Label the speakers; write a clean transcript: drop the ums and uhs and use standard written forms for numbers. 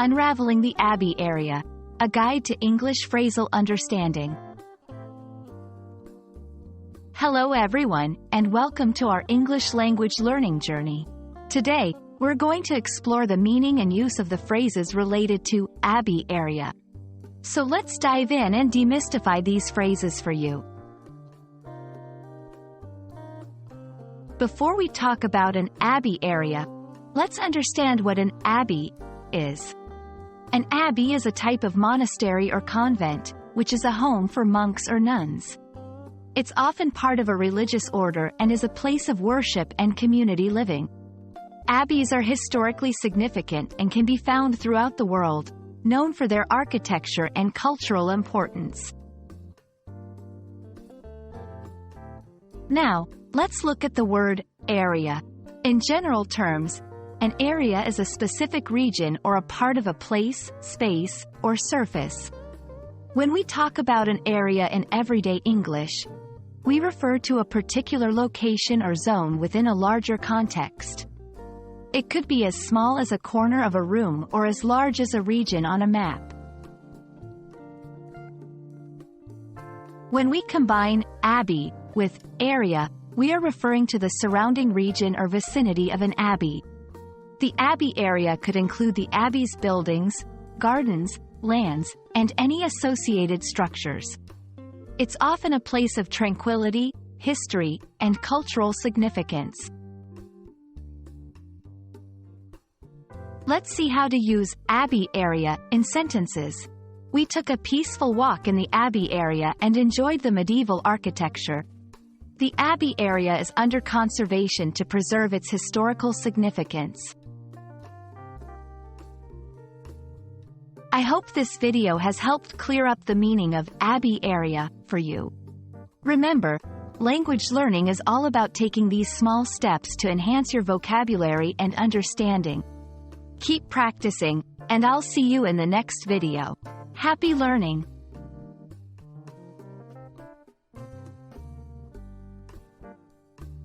Speaker 1: Unraveling the Abbey Area, a guide to English phrasal understanding. Hello everyone, and welcome to our English language learning journey. Today, we're going to explore the meaning and use of the phrases related to Abbey Area. So let's dive in and demystify these phrases for you. Before we talk about an abbey area, let's understand what an abbey is. An abbey is a type of monastery or convent, which is a home for monks or nuns. It's often part of a religious order and is a place of worship and community living. Abbeys are historically significant and can be found throughout the world, known for their architecture and cultural importance. Now, let's look at the word area. In general terms, an area is a specific region or a part of a place, space, or surface. When we talk about an area in everyday English, we refer to a particular location or zone within a larger context. It could be as small as a corner of a room or as large as a region on a map. When we combine abbey with area, we are referring to the surrounding region or vicinity of an abbey. The abbey area could include the abbey's buildings, gardens, lands, and any associated structures. It's often a place of tranquility, history, and cultural significance. Let's see how to use abbey area in sentences. We took a peaceful walk in the abbey area and enjoyed the medieval architecture. The abbey area is under conservation to preserve its historical significance. I hope this video has helped clear up the meaning of abbey area for you. Remember, language learning is all about taking these small steps to enhance your vocabulary and understanding. Keep practicing, and I'll see you in the next video. Happy learning!